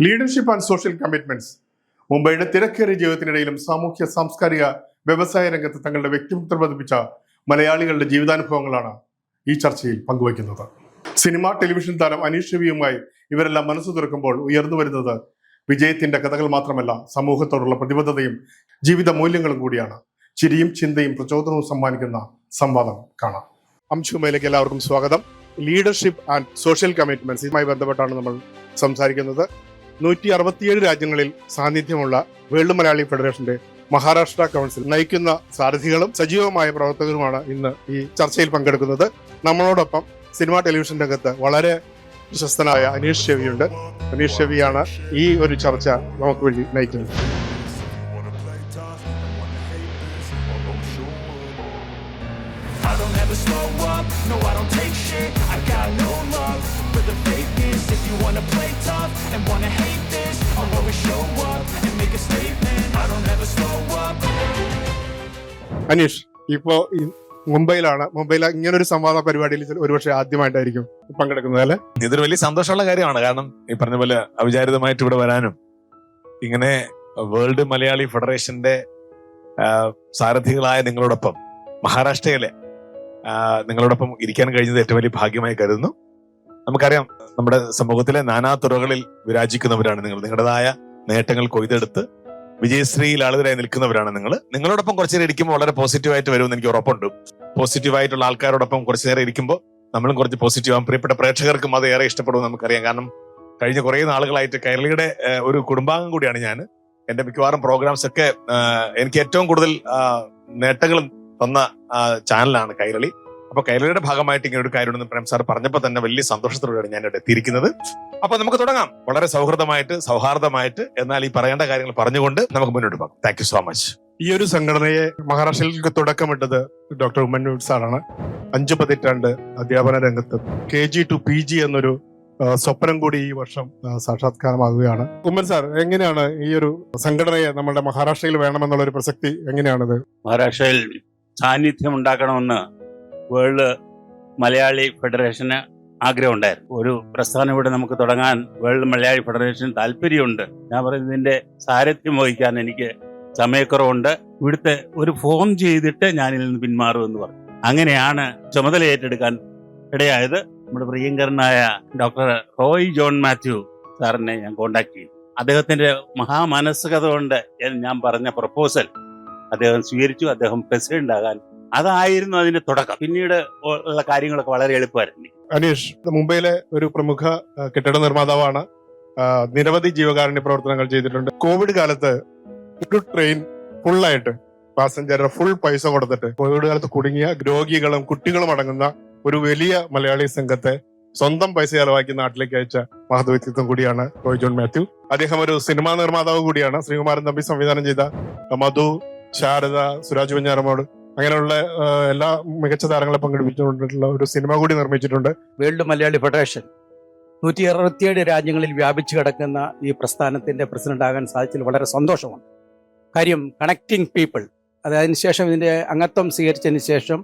Leadership and social commitments മുംബൈയുടെ തിരക്കേറിയ ജീവിതത്തിനിടയിലും സാമൂഹ്യ സാംസ്കാരിക വ്യവസായ രംഗത്ത് തങ്ങളുടെ വ്യക്തിമുദ്ര പതിപ്പിച്ച മലയാളികളുടെ ജീവിതാനുഭവങ്ങളാണ് ഈ ചർച്ചയിൽ പങ്കുവയ്ക്കുന്നത്. സിനിമ, ടെലിവിഷൻ താരം അനീഷ് ഷെവിയുമായി ഇവരെല്ലാം മനസ്സു തുറക്കുമ്പോൾ ഉയർന്നു വരുന്നത് വിജയത്തിന്റെ കഥകൾ മാത്രമല്ല, സമൂഹത്തോടുള്ള പ്രതിബദ്ധതയും ജീവിത മൂല്യങ്ങളും കൂടിയാണ്. ചിരിയും ചിന്തയും പ്രചോദനവും സമ്മാനിക്കുന്ന സംവാദം കാണാം. അംശുമയിലേക്ക് എല്ലാവർക്കും സ്വാഗതം. ലീഡർഷിപ്പ് ആൻഡ് സോഷ്യൽ കമ്മിറ്റ്മെന്റ്സ് ഇതുമായി ബന്ധപ്പെട്ടാണ് നമ്മൾ സംസാരിക്കുന്നത്. 167 രാജ്യങ്ങളിൽ സാന്നിധ്യമുള്ള വേൾഡ് മലയാളി ഫെഡറേഷന്റെ മഹാരാഷ്ട്ര കൗൺസിൽ നയിക്കുന്ന സാരഥികളും സജീവമായ പ്രവർത്തകരുമാണ് ഇന്ന് ഈ ചർച്ചയിൽ പങ്കെടുക്കുന്നത്. നമ്മളോടൊപ്പം സിനിമ, ടെലിവിഷൻ രംഗത്ത് വളരെ പ്രശസ്തനായ അനീഷ് ഷെവിയുണ്ട്. അനീഷ് ഷെവിയാണ് ഈ ഒരു ചർച്ച നമുക്ക് വേണ്ടി നയിക്കുന്നത്. Slow up, no I don't take shit, I got no love for the fakeness. If you wanna play tough and wanna hate this, I'll always show up and make a statement. I don't ever slow up. Aneesh, ഇപ്പോ മുംബൈയിലാണ്. മുംബൈയിലെ ഇങ്ങനൊരു സംവാദ പരിപാടിയിൽ ഒരുപക്ഷെ ആദ്യമായിട്ടായിരിക്കും പങ്കെടുക്കുന്നത്, അല്ലെ? ഇതൊരു വലിയ സന്തോഷമുള്ള കാര്യമാണ്. കാരണം ഈ പറഞ്ഞ പോലെ അവിചാരിതമായിട്ട് ഇവിടെ വരാനും ഇങ്ങനെ വേൾഡ് മലയാളി ഫെഡറേഷന്റെ സാരഥികളായ നിങ്ങളോടൊപ്പം മഹാരാഷ്ട്രയിലെ നിങ്ങളോടൊപ്പം ഇരിക്കാൻ കഴിഞ്ഞത് ഏറ്റവും വലിയ ഭാഗ്യമായി കരുതുന്നു. നമുക്കറിയാം, നമ്മുടെ സമൂഹത്തിലെ നാനാ തുറകളിൽ വിരാജിക്കുന്നവരാണ് നിങ്ങൾ. നിങ്ങളുടേതായ നേട്ടങ്ങൾ കൊയ്തെടുത്ത് വിജയശ്രീയിൽ ആളുകളായി നിൽക്കുന്നവരാണ് നിങ്ങളോടൊപ്പം കുറച്ചു നേരം ഇരിക്കുമ്പോൾ വളരെ പോസിറ്റീവായിട്ട് വരുമെന്ന് എനിക്ക് ഉറപ്പുണ്ട്. പോസിറ്റീവായിട്ടുള്ള ആൾക്കാരോടൊപ്പം കുറച്ചു നേരം ഇരിക്കുമ്പോൾ നമ്മളും കുറച്ച് പോസിറ്റീവാകും. പ്രിയപ്പെട്ട പ്രേക്ഷകർക്കും അത് ഏറെ ഇഷ്ടപ്പെടുമെന്ന് നമുക്കറിയാം. കാരണം കഴിഞ്ഞ കുറേ നാളുകളായിട്ട് കേരളയുടെ ഒരു കുടുംബാംഗം കൂടിയാണ് ഞാൻ. എന്റെ മിക്കവാറും പ്രോഗ്രാംസ് ഒക്കെ എനിക്ക് ഏറ്റവും കൂടുതൽ നേട്ടങ്ങളും തന്ന ചാനലാണ് കൈരളി. അപ്പൊ കൈരളിയുടെ ഭാഗമായിട്ട് ഇങ്ങനെ ഒരു കാര്യമുണ്ടെന്ന് പ്രേം സാർ പറഞ്ഞപ്പോൾ തന്നെ വലിയ സന്തോഷത്തോടെയാണ് ഞാൻ ഇവിടെ എത്തിയിരിക്കുന്നത്. അപ്പൊ നമുക്ക് തുടങ്ങാം. വളരെ സൗഹാർദ്ദമായിട്ട് എന്നാൽ ഈ പറയേണ്ട കാര്യങ്ങൾ പറഞ്ഞുകൊണ്ട് നമുക്ക് മുന്നോട്ട് പോകാം. Thank you so much. ഈ ഒരു സംഘടനയെ മഹാരാഷ്ട്രയിലേക്ക് തുടക്കമിട്ടത് ഡോക്ടർ ഉമ്മന്നൂർ സാറാണ്. 5 പതിറ്റാണ്ട് അധ്യാപന രംഗത്ത് KG to PG എന്നൊരു സ്വപ്നം കൂടി ഈ വർഷം സാക്ഷാത്കാരമാകുകയാണ്. ഉമ്മൻ സാർ, എങ്ങനെയാണ് ഈ ഒരു സംഘടനയെ നമ്മുടെ മഹാരാഷ്ട്രയിൽ വേണമെന്നുള്ള ഒരു പ്രസക്തി എങ്ങനെയാണത്? മഹാരാഷ്ട്രയിൽ സാന്നിധ്യം ഉണ്ടാക്കണമെന്ന് വേൾഡ് മലയാളി ഫെഡറേഷന് ആഗ്രഹമുണ്ടായിരുന്നു. ഒരു പ്രസ്ഥാനം ഇവിടെ നമുക്ക് തുടങ്ങാൻ വേൾഡ് മലയാളി ഫെഡറേഷന് താല്പര്യമുണ്ട്. ഞാൻ പറയുന്നതിന്റെ സാരഥ്യം വഹിക്കാൻ എനിക്ക് സമയക്കുറവുണ്ട്. ഇവിടുത്തെ ഒരു ഫോൺ ചെയ്തിട്ട് ഞാനിൽ നിന്ന് പിന്മാറുമെന്ന് പറഞ്ഞു. അങ്ങനെയാണ് ചുമതല ഏറ്റെടുക്കാൻ ഇടയായത്. നമ്മുടെ പ്രിയങ്കരനായ ഡോക്ടർ റോയ് ജോൺ മാത്യു സാറിനെ ഞാൻ കോണ്ടാക്ട് ചെയ്തു. അദ്ദേഹത്തിന്റെ മഹാമനസ്കത കൊണ്ട് ഞാൻ പറഞ്ഞ പ്രപ്പോസൽ അദ്ദേഹം സ്വീകരിച്ചു. അദ്ദേഹം പ്രസിഡന്റ് ആകാൻ അതായിരുന്നു അതിന്റെ തുടക്കം. പിന്നീട് ഉള്ള കാര്യങ്ങളൊക്കെ വളരെ എളുപ്പമായിരുന്നു. അനീഷ്, മുംബൈയിലെ ഒരു പ്രമുഖ കെട്ടിട നിർമ്മാതാവാണ്. നിരവധി ജീവകാരുണ്യ പ്രവർത്തനങ്ങൾ ചെയ്തിട്ടുണ്ട്. കോവിഡ് കാലത്ത് ഒരു ട്രെയിൻ ഫുള്ളായിട്ട് പാസഞ്ചറുടെ ഫുൾ പൈസ കൊടുത്തിട്ട് കോവിഡ് കാലത്ത് കുടുങ്ങിയ രോഗികളും കുട്ടികളും അടങ്ങുന്ന ഒരു വലിയ മലയാളി സംഘത്തെ സ്വന്തം പൈസ ചെലവാക്കി നാട്ടിലേക്ക് അയച്ച മഹത് വ്യക്തിത്വം കൂടിയാണ് റോയ് ജോൺ മാത്യു. അദ്ദേഹം ഒരു സിനിമാ നിർമ്മാതാവ് കൂടിയാണ്. ശ്രീകുമാരൻ തമ്പി സംവിധാനം ചെയ്ത മധു, ശാരദ, സുരാജ് വെഞ്ഞാറമോട് അങ്ങനെയുള്ള എല്ലാ മികച്ച താരങ്ങളെ പങ്കെടുപ്പിച്ചുകൊണ്ടിട്ടുള്ള ഒരു സിനിമ കൂടി നിർമ്മിച്ചിട്ടുണ്ട്. വേൾഡ് മലയാളി ഫെഡറേഷൻ 167 രാജ്യങ്ങളിൽ വ്യാപിച്ചു കിടക്കുന്ന ഈ പ്രസ്ഥാനത്തിന്റെ പ്രസിഡന്റ് ആകാൻ സാധിച്ചതിൽ വളരെ സന്തോഷമുണ്ട്. കാര്യം കണക്റ്റിംഗ് പീപ്പിൾ. അതിനുശേഷം ഇതിന്റെ അംഗത്വം സ്വീകരിച്ചതിന് ശേഷം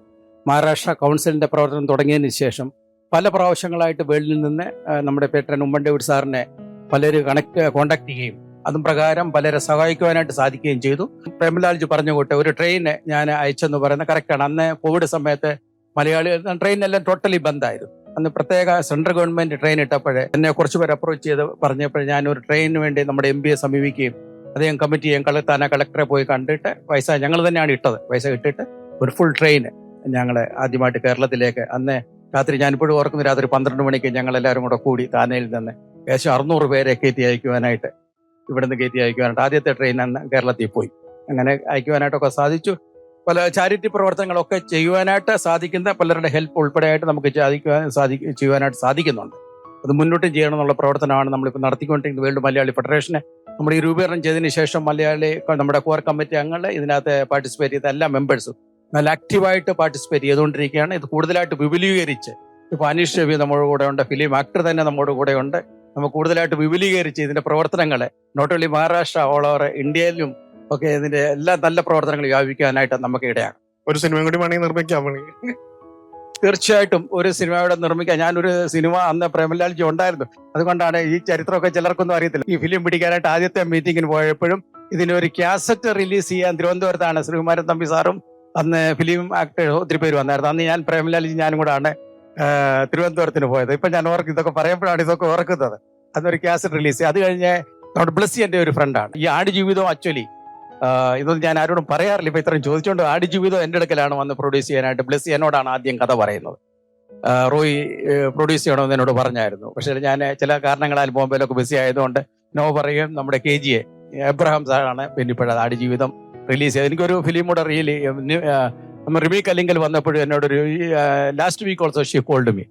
മഹാരാഷ്ട്ര കൗൺസിലിന്റെ പ്രവർത്തനം തുടങ്ങിയതിന് ശേഷം പല പ്രാവശ്യങ്ങളായിട്ട് വേൾഡിൽ നിന്ന് നമ്മുടെ പേട്രൻ ഉമ്മൻ ഡേവിഡ് സാറിനെ പലരും കോണ്ടാക്ട് ചെയ്യുകയും അതും പ്രകാരം പലരെ സഹായിക്കുവാനായിട്ട് സാധിക്കുകയും ചെയ്തു. പ്രേംലാൽജി പറഞ്ഞ കൂട്ട് ഒരു ട്രെയിന് ഞാൻ അയച്ചെന്ന് പറയുന്നത് കറക്റ്റാണ്. അന്ന് കോവിഡ് സമയത്ത് മലയാളി ട്രെയിനെല്ലാം ടോട്ടലി ബന്ധായിരുന്നു. അന്ന് പ്രത്യേക സെൻട്രൽ ഗവൺമെന്റ് ട്രെയിൻ ഇട്ടപ്പോഴേ എന്നെ കുറച്ചുപേർ അപ്രോച്ച് ചെയ്ത് പറഞ്ഞപ്പോൾ ഞാൻ ഒരു ട്രെയിനിന് വേണ്ടി നമ്മുടെ MPയെ സമീപിക്കുകയും അദ്ദേഹം കമ്മിറ്റി ചെയ്യാൻ കളക്ടറെ പോയി കണ്ടിട്ട് പൈസ ഞങ്ങൾ തന്നെയാണ് ഇട്ടത്. പൈസ ഇട്ടിട്ട് ഒരു ഫുൾ ട്രെയിന് ഞങ്ങൾ ആദ്യമായിട്ട് കേരളത്തിലേക്ക്, അന്ന് രാത്രി ഞാനിപ്പോഴും ഓർക്കുന്ന രാത്രി 12 മണിക്ക് ഞങ്ങൾ എല്ലാവരും കൂടെ കൂടി താനയിൽ നിന്ന് ഏകദേശം 600 പേരെ കയറ്റി അയക്കുവാനായിട്ട് ഇവിടുന്ന് കയറ്റി അയക്കുവാനായിട്ട് ആദ്യത്തെ ട്രെയിൻ അന്ന് കേരളത്തിൽ പോയി. അങ്ങനെ അയക്കുവാനായിട്ടൊക്കെ സാധിച്ചു. പല ചാരിറ്റി പ്രവർത്തനങ്ങളൊക്കെ ചെയ്യുവാനായിട്ട് സാധിക്കുന്ന പലരുടെ ഹെൽപ്പ് ഉൾപ്പെടെയായിട്ട് നമുക്ക് ചെയ്യുവാനായിട്ട് സാധിക്കുന്നുണ്ട്. അത് മുന്നോട്ടും ചെയ്യണമെന്നുള്ള പ്രവർത്തനമാണ് നമ്മളിപ്പോൾ നടത്തിക്കൊണ്ടിരിക്കുന്നത്. വേൾഡ് മലയാളി ഫെഡറേഷനെ നമ്മൾ ഈ രൂപീകരണം ചെയ്തതിന് ശേഷം നമ്മുടെ കോർ കമ്മിറ്റി അംഗങ്ങൾ ഇതിനകത്ത് പാർട്ടിസിപ്പേറ്റ് ചെയ്ത എല്ലാ മെമ്പേഴ്സും നല്ല ആക്റ്റീവായിട്ട് പാർട്ടിസിപ്പേറ്റ് ചെയ്തുകൊണ്ടിരിക്കുകയാണ്. ഇത് കൂടുതലായിട്ട് വിപുലീകരിച്ച് ഇപ്പോൾ അനീഷ് ഷെവി നമ്മുടെ കൂടെ ഉണ്ട്, ഫിലിം ആക്ടർ തന്നെ നമ്മുടെ കൂടെ ഉണ്ട്. നമുക്ക് കൂടുതലായിട്ട് വിപുലീകരിച്ച് ഇതിന്റെ പ്രവർത്തനങ്ങളെ not only Maharashtra, all over ഇന്ത്യയിലും ഒക്കെ ഇതിന്റെ എല്ലാ നല്ല പ്രവർത്തനങ്ങൾ വ്യാപിക്കാനായിട്ട് നമുക്ക് ഇടയാകും. ഒരു സിനിമയും കൂടി വേണമെങ്കിൽ നിർമ്മിക്കാം. തീർച്ചയായിട്ടും ഒരു സിനിമയുടെ നിർമ്മിക്കാൻ ഞാനൊരു സിനിമ അന്ന് പ്രേമലാൽജി ഉണ്ടായിരുന്നു. അതുകൊണ്ടാണ് ഈ ചരിത്രമൊക്കെ ചിലർക്കൊന്നും അറിയത്തില്ല. ഈ ഫിലിം പിടിക്കാനായിട്ട് ആദ്യത്തെ മീറ്റിങ്ങിന് പോയപ്പോഴും ഇതിനൊരു കാസറ്റ് റിലീസ് ചെയ്യാൻ തിരുവനന്തപുരത്താണ് ശ്രീകുമാരൻ തമ്പി സാറും അന്ന് ഫിലിം ആക്ടേഴ്സ് ഒത്തിരി പേര് വന്നായിരുന്നു. അന്ന് ഞാൻ പ്രേമലാൽജി ഞാനും കൂടാണ് തിരുവനന്തപുരത്തിന് പോയത്. ഇപ്പൊ ഞാൻ ഇതൊക്കെ പറയുമ്പോഴാണ് ഇതൊക്കെ ഓർക്കുന്നത്. അന്നൊരു കാസറ്റ് റിലീസ്. അത് കഴിഞ്ഞ് നമ്മുടെ ബ്ലസ്സി എൻ്റെ ഒരു ഫ്രണ്ടാണ്. ഈ ആടുജീവിതം ആക്ച്വലി ഇതൊന്നും ഞാൻ ആരോടും പറയാറില്ല. ഇപ്പൊ ഇത്രയും ചോദിച്ചുകൊണ്ട് ആടുജീവിതം എൻ്റെ അടുക്കലാണ് വന്ന് പ്രൊഡ്യൂസ് ചെയ്യാനായിട്ട്. ബ്ലസ്സി എന്നോടാണ് ആദ്യം കഥ പറയുന്നത്. റോയി പ്രൊഡ്യൂസ് ചെയ്യണമെന്ന് എന്നോട് പറഞ്ഞായിരുന്നു. പക്ഷേ ഞാൻ ചില കാരണങ്ങളാൽ ബോംബെയിലൊക്കെ ബിസി ആയതുകൊണ്ട് നോ പറയുകയും നമ്മുടെ KG എബ്രഹാം സാറാണ് പിന്നെ ഇപ്പോഴത് ആടുജീവിതം റിലീസ് ചെയ്തത്. എനിക്കൊരു ഫിലിം കൂടെ റിമി കല്ലിങ്കൽ വന്നപ്പോഴും എന്നോടൊരു last week also she called me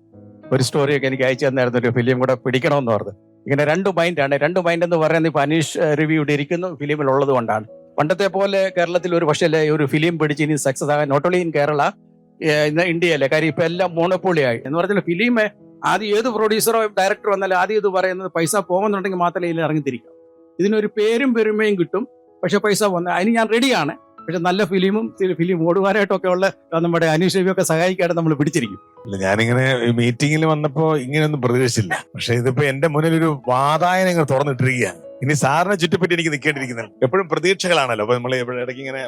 ഒരു സ്റ്റോറിയൊക്കെ എനിക്ക് അയച്ചു തന്നായിരുന്നു. ഒരു ഫിലിം കൂടെ പിടിക്കണമെന്ന് പറഞ്ഞു. ഇങ്ങനെ രണ്ട് മൈൻഡ് എന്ന് പറയുന്നത് ഇപ്പൊ അനീഷ് റിവ്യൂ ഇവിടെ ഇരിക്കുന്നു ഫിലിമിൽ ഉള്ളത് കൊണ്ടാണ്. പണ്ടത്തെ പോലെ കേരളത്തിൽ ഒരു പക്ഷേ ഒരു ഫിലിം പിടിച്ച് ഇനി സക്സസ് ആകാൻ നോട്ട് ഓൺലി ഇൻ കേരള, ഇന്ത്യയിലെ കാര്യം ഇപ്പൊ എല്ലാം മോണോപ്പൊളി ആയി എന്ന് പറഞ്ഞാൽ ഫിലിം ആദ്യം ഏത് പ്രൊഡ്യൂസറോ ഡയറക്ടർ വന്നാലും ആദ്യം ഇത് പറയുന്നത് പൈസ പോകുന്നുണ്ടെങ്കിൽ മാത്രമേ ഇതിൽ ഇറങ്ങിത്തിരിക്കാം. ഇതിനൊരു പേരും പെരുമയും കിട്ടും. പക്ഷെ പൈസ പോകുന്നത് അതിന് ഞാൻ റെഡിയാണ്. പക്ഷെ നല്ല ഫിലിം ഓടുവാനായിട്ടൊക്കെ ഉള്ള നമ്മുടെ അനീഷ് രവിയൊക്കെ സഹായിക്കാതെ നമ്മൾ പിടിച്ചിരിക്കും. ഞാനിങ്ങനെ മീറ്റിംഗിൽ വന്നപ്പോ ഇങ്ങനെയൊന്നും പ്രതീക്ഷിച്ചില്ല. പക്ഷെ ഇതിപ്പോ എന്റെ മുന്നിൽ ഒരു വാതായനം ഇങ്ങനെ തുറന്നിട്ടിരിക്കുകയാണ്. ഇനി സാറിനെ ചുറ്റിപ്പറ്റി എനിക്ക് നിൽക്കേണ്ടിയിരിക്കുന്നത് എപ്പോഴും പ്രതീക്ഷകളാണല്ലോ. അപ്പൊ നമ്മൾ ഇടയ്ക്ക് ഇങ്ങനെ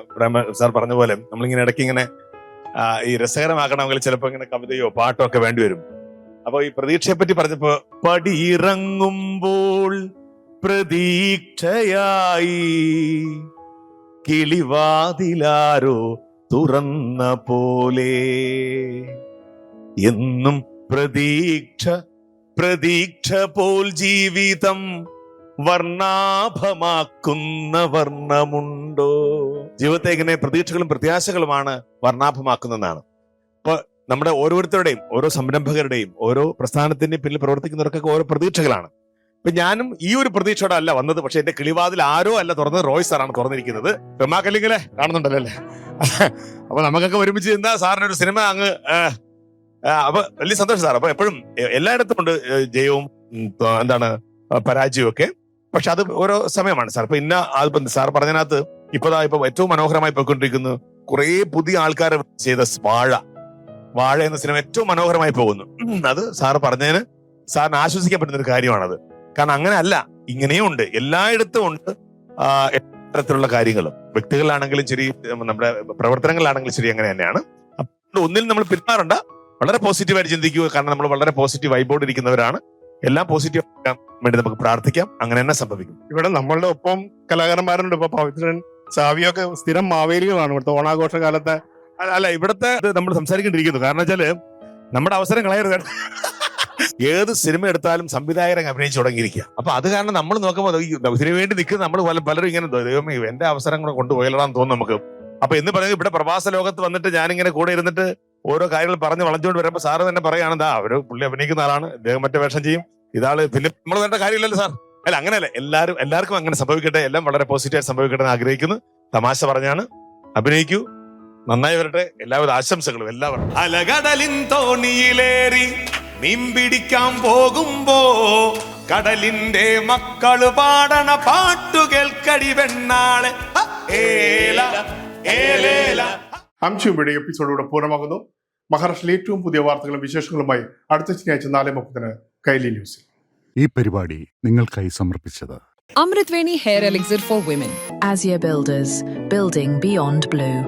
സാർ പറഞ്ഞ പോലെ നമ്മളിങ്ങനെ ഇടയ്ക്ക് ഇങ്ങനെ ഈ രസകരമാക്കണമെങ്കിൽ ചിലപ്പോ ഇങ്ങനെ കവിതയോ പാട്ടോ ഒക്കെ വേണ്ടി വരും. അപ്പൊ ഈ പ്രതീക്ഷയെ പറ്റി പറഞ്ഞപ്പോ പടിയിറങ്ങുമ്പോൾ പ്രതീക്ഷയായി കിളിവാതിലാരോ തുറന്ന പോലെ എന്നും പ്രതീക്ഷ പോൽ ജീവിതം വർണ്ണാഭമാക്കുന്ന വർണ്ണമുണ്ടോ? ജീവിതത്തെ ഇങ്ങനെ പ്രതീക്ഷകളും പ്രത്യാശകളുമാണ് വർണ്ണാഭമാക്കുന്നതാണ്. ഇപ്പൊ നമ്മുടെ ഓരോരുത്തരുടെയും ഓരോ സംരംഭകരുടെയും ഓരോ പ്രസ്ഥാനത്തിന്റെയും പിന്നിൽ പ്രവർത്തിക്കുന്നവർക്കൊക്കെ ഓരോ പ്രതീക്ഷകളാണ്. ഇപ്പൊ ഞാനും ഈ ഒരു പ്രതീക്ഷയോടെ അല്ല വന്നത്. പക്ഷെ എന്റെ കിളിവാതിൽ ആരോ അല്ല തുറന്നത്, റോയ് സാറാണ് തുറന്നിരിക്കുന്നത്. പെമാക്കല്ലിങ്ങനെ കാണുന്നുണ്ടല്ലോ അല്ലേ? അപ്പൊ നമുക്കൊക്കെ ഒരുമിച്ച് എന്താ സാറിന് ഒരു സിനിമ അങ്ങ് അപ്പൊ വലിയ സന്തോഷം സാർ. അപ്പൊ എപ്പോഴും എല്ലായിടത്തും ഉണ്ട് ജയവും പരാജയവും ഒക്കെ. പക്ഷെ അത് ഓരോ സമയമാണ് സാർ. ഇപ്പൊ അതിപ്പോ സാർ പറഞ്ഞതിനകത്ത് ഇപ്പൊ ഏറ്റവും മനോഹരമായി പോയിക്കൊണ്ടിരിക്കുന്നു. കുറെ പുതിയ ആൾക്കാരെ ചെയ്ത വാഴ എന്ന സിനിമ ഏറ്റവും മനോഹരമായി പോകുന്നു. അത് സാർ പറഞ്ഞതിന് സാറിന് ആശ്വസിക്കാൻ പറ്റുന്ന ഒരു കാര്യമാണത്. കാരണം അങ്ങനെ അല്ല, ഇങ്ങനെയും ഉണ്ട്, എല്ലായിടത്തും ഉണ്ട് തരത്തിലുള്ള കാര്യങ്ങളും. വ്യക്തികളിലാണെങ്കിലും ശരി, നമ്മുടെ പ്രവർത്തനങ്ങളിലാണെങ്കിലും ശരി, അങ്ങനെ തന്നെയാണ്. അപ്പോൾ ഒന്നിൽ നമ്മൾ പിന്മാറണ്ട, വളരെ പോസിറ്റീവായിട്ട് ചിന്തിക്കുക. കാരണം നമ്മൾ വളരെ പോസിറ്റീവ് വൈബോർഡ് ഇരിക്കുന്നവരാണ്. എല്ലാം പോസിറ്റീവ് ആക്കാൻ വേണ്ടി നമുക്ക് പ്രാർത്ഥിക്കാം. അങ്ങനെ തന്നെ സംഭവിക്കും. ഇവിടെ നമ്മളുടെ ഒപ്പം കലാകാരന്മാരുണ്ട്. ഇപ്പൊ പവിത്രൻ, സാവിയൊക്കെ സ്ഥിരം മാവേലികളാണ് ഇവിടുത്തെ ഓണാഘോഷ കാലത്തെ. അല്ല, ഇവിടത്തെ നമ്മൾ സംസാരിക്കേണ്ടിയിരിക്കുന്നു. കാരണം വെച്ചാല് നമ്മുടെ അവസരം കളയരുത്. ഏത് സിനിമ എടുത്താലും സംവിധായകരെ അഭിനയിച്ചു തുടങ്ങിയിരിക്കുക. അപ്പൊ അത് കാരണം നമ്മൾ നോക്കുമ്പോൾ ഇതിനു വേണ്ടി നിൽക്കുന്ന നമ്മൾ പലരും ഇങ്ങനെ ദൈവമേ എന്റെ അവസരം കൂടെ കൊണ്ടുപോയാലാന്ന് തോന്നുന്നു നമുക്ക്. അപ്പൊ എന്ന് പറയുന്നത് ഇവിടെ പ്രവാസ ലോകത്ത് വന്നിട്ട് ഞാനിങ്ങനെ കൂടെ ഇരുന്നിട്ട് ഓരോ കാര്യങ്ങൾ പറഞ്ഞ് വളഞ്ഞുകൊണ്ട് വരുമ്പോ സാറ് തന്നെ പറയുകയാണെന്താ പുള്ളി അഭിനയിക്കുന്ന ആളാണ്, ഇദ്ദേഹം മറ്റേ വേഷം ചെയ്യും, ഇതാള് പിന്നെ നമ്മൾ വേണ്ട കാര്യമില്ലല്ലോ സാർ. അല്ല, അങ്ങനെയല്ല, എല്ലാവർക്കും അങ്ങനെ സംഭവിക്കട്ടെ, എല്ലാം വളരെ പോസിറ്റീവായിട്ട് സംഭവിക്കട്ടെ എന്ന് ആഗ്രഹിക്കുന്നു. തമാശ പറഞ്ഞാണ്. അഭിനയിക്കൂ, നന്നായി വരട്ടെ. എല്ലാവിധ ആശംസകളും എല്ലാവരും. അലകടലിൻ തോണിയിലേറി മീൻ പിടിക്കാൻ പോകുമ്പോ കടലിന്റെ മക്കള് പാടണ പാട്ടു കേൾക്കടി വെണ്ണാളെ. അംശുവിടെ എപ്പിസോഡിലൂടെ പൂർണ്ണമാകുന്നു. മഹാരാഷ്ട്രയിലെ ഏറ്റവും പുതിയ വാർത്തകളും വിശേഷങ്ങളുമായി അടുത്ത ശനിയാഴ്ച 4:30 കൈലി ന്യൂസിൽ. ഈ പരിപാടി നിങ്ങൾക്കായി സമർപ്പിച്ചത് Amritweni Hair Elixir for Women. Azure Builders, building beyond blue.